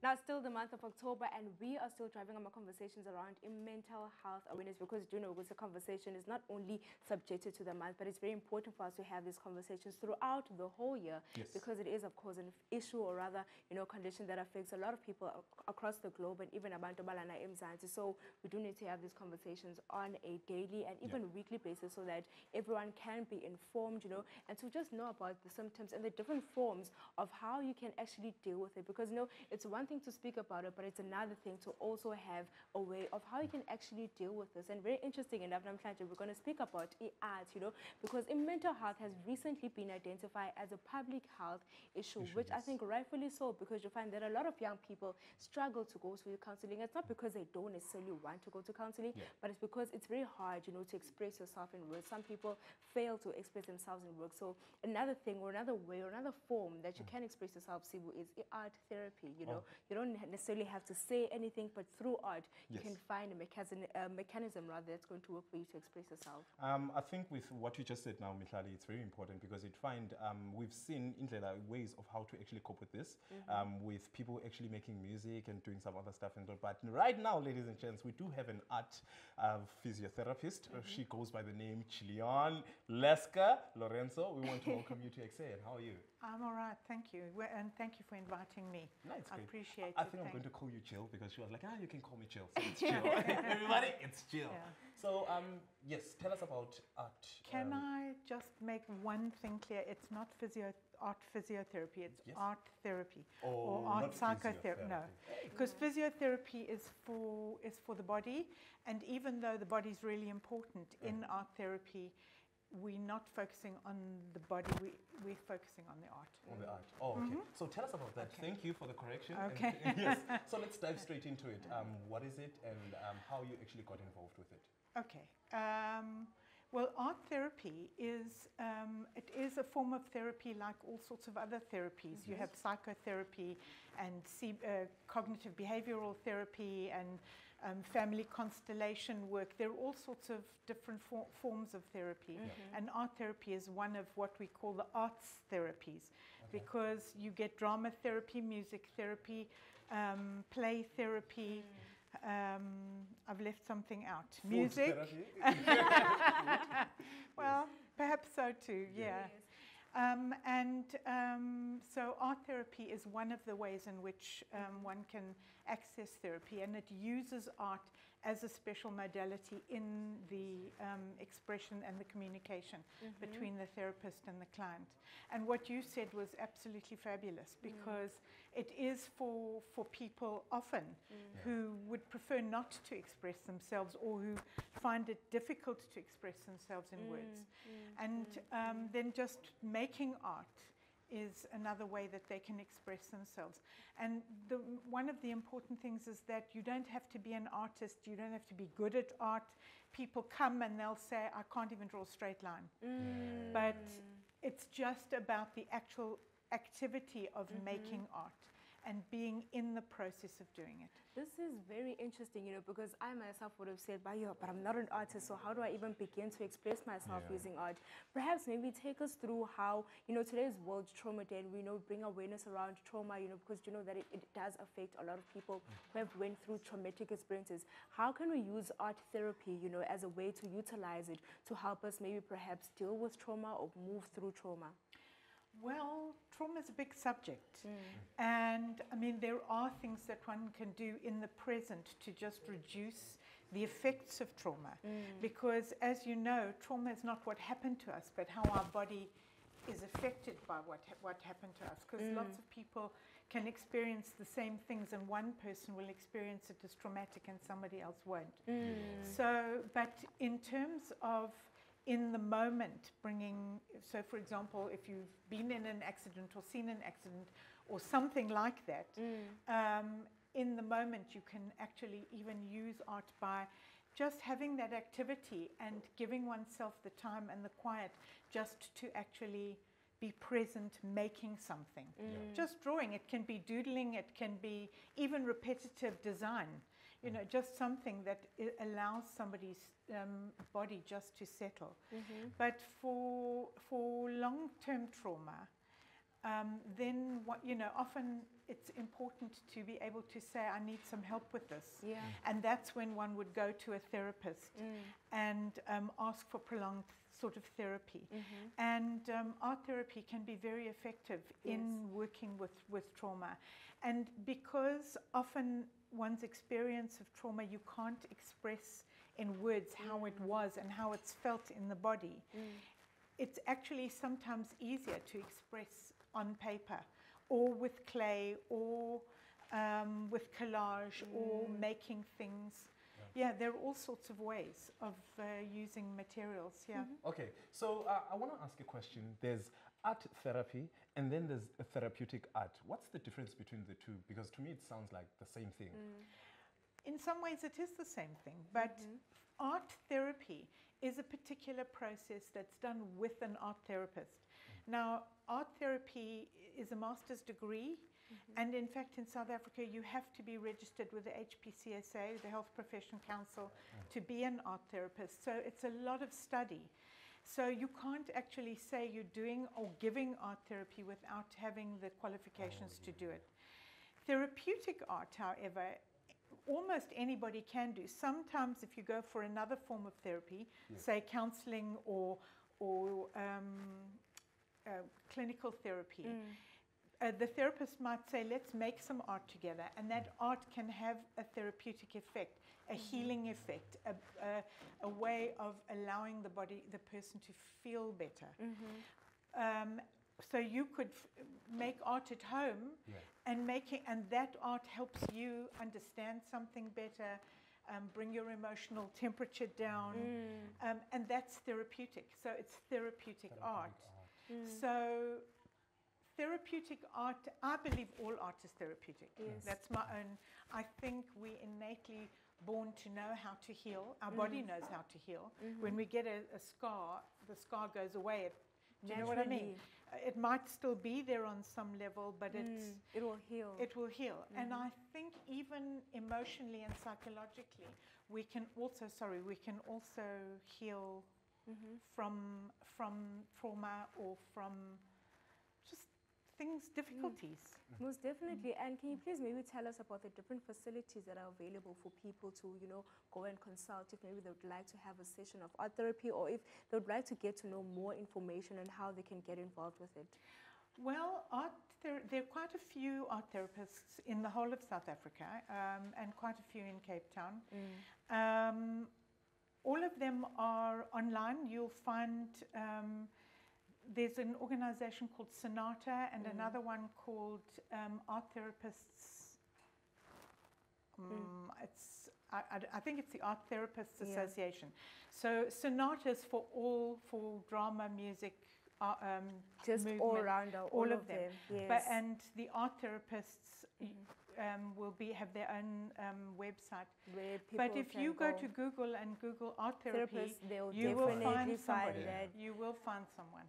Now, it's still the month of October, and we are still driving our conversations around mental health awareness, because you know, the conversation is not only subjected to the month, but it's very important for us to have these conversations throughout the whole year, Yes. because it is, of course, an issue, or rather, condition that affects a lot of people across the globe, and even abantu balana eMzansi. So we do need to have these conversations on a daily and even weekly basis, so that everyone can be informed, and to just know about the symptoms and the different forms of how you can actually deal with it. Because it's one thing to speak about it, but it's another thing to also have a way of how you can actually deal with this. And very interesting enough, we're going to speak about art, because mental health has recently been identified as a public health issue, which I think rightfully so, because you find that a lot of young people struggle to go to counseling. It's not because they don't necessarily want to go to counseling, but it's because it's very hard, to express yourself in words. Some people fail to express themselves in words. So another thing, or another way, or another form that you can express yourself, Sibu, is art therapy. You don't necessarily have to say anything, but through art, you can find a mechanism rather that's going to work for you to express yourself. I think with what you just said now, Mihlali, it's very important, because we've seen ways of how to actually cope with this, with people actually making music and doing some other stuff. But right now, ladies and gents, we do have an art physiotherapist. She goes by the name Gillian, Lasker, Lourenco. We want to welcome you to EKSE. How are you? I'm all right, thank you. And thank you for inviting me. No, it's great. I appreciate it. I think I'm going to call you Jill, because she was like, you can call me Jill. So it's Jill. Everybody, it's Jill. Yeah. So, yes, tell us about art. Can I just make one thing clear? It's not art physiotherapy, it's art therapy, or art psychotherapy. No, because physiotherapy is for the body, and even though the body is really important in art therapy, we're not focusing on the body, we're focusing on the art. On the art. Oh, okay. So tell us about that. Thank you for the correction. Okay. Yes. So let's dive straight into it. What is it, and how you actually got involved with it? Okay. Well, art therapy is a form of therapy like all sorts of other therapies. You have psychotherapy and cognitive behavioral therapy and family constellation work. There are all sorts of different forms of therapy. And art therapy is one of what we call the arts therapies, because you get drama therapy, music therapy, play therapy. I've left something out. Music. Well, perhaps so too, yeah. So art therapy is one of the ways in which one can access therapy, and it uses art as a special modality in the expression and the communication between the therapist and the client. And what you said was absolutely fabulous, because it is for people often who would prefer not to express themselves, or who find it difficult to express themselves in words. And then just making art is another way that they can express themselves. And one of the important things is that you don't have to be an artist, you don't have to be good at art. People come and they'll say, I can't even draw a straight line. But it's just about the actual activity of making art and being in the process of doing it. This is very interesting, because I myself would have said, but I'm not an artist, so how do I even begin to express myself using art? Perhaps maybe take us through how, today's World Trauma Day, and we bring awareness around trauma, because that it does affect a lot of people who have went through traumatic experiences. How can we use art therapy, as a way to utilize it to help us maybe perhaps deal with trauma or move through trauma? Well, trauma is a big subject, and I mean there are things that one can do in the present to just reduce the effects of trauma, because as you know, trauma is not what happened to us, but how our body is affected by what happened to us, because lots of people can experience the same things, and one person will experience it as traumatic and somebody else won't. So, but in terms of in the moment so for example, if you've been in an accident or seen an accident or something like that, in the moment you can actually even use art by just having that activity and giving oneself the time and the quiet just to actually be present making something. Just drawing, it can be doodling, it can be even repetitive design. you know, just something that allows somebody's body just to settle. But for long-term trauma, then what, you know, often it's important to be able to say, I need some help with this. Yeah. And that's when one would go to a therapist and ask for prolonged sort of therapy. And art therapy can be very effective in working with trauma. And because often one's experience of trauma, you can't express in words how it was and how it's felt in the body. It's actually sometimes easier to express on paper or with clay or with collage or making things. Yeah, there are all sorts of ways of using materials, Okay, so I want to ask a question. There's art therapy and then there's a therapeutic art. What's the difference between the two? Because to me it sounds like the same thing. In some ways it is the same thing, but art therapy is a particular process that's done with an art therapist. Now, art therapy is a master's degree, and in fact in South Africa you have to be registered with the HPCSA, the Health Profession Council, to be an art therapist. So it's a lot of study. So you can't actually say you're doing or giving art therapy without having the qualifications to do it. Therapeutic art, however, almost anybody can do. Sometimes if you go for another form of therapy, say counseling or clinical therapy, the therapist might say, let's make some art together, and that art can have a therapeutic effect, a healing effect, a way of allowing the person to feel better. So you could make art at home, and that art helps you understand something better, bring your emotional temperature down, and that's therapeutic. So it's therapeutic art. So therapeutic art, I believe all art is therapeutic. That's my own. I think we innately born to know how to heal. Our body knows how to heal. When we get a scar, the scar goes away. Do you know what I mean? It might still be there on some level, but it will heal. It will heal. And I think even emotionally and psychologically, we can also heal from trauma or from just things, difficulties. Most definitely. And can you please maybe tell us about the different facilities that are available for people to, you know, go and consult if maybe they would like to have a session of art therapy, or if they would like to get to know more information on how they can get involved with it? Well, there are quite a few art therapists in the whole of South Africa, and quite a few in Cape Town. All of them are online. You'll find there's an organization called Sonata and another one called Art Therapists. I think it's the Art Therapists Association. So Sonata is for drama, music, just movement, all around, all of them. Yes. And the art therapists will have their own website. But if you go to Google and Google art therapy, you will find somebody. You will find someone.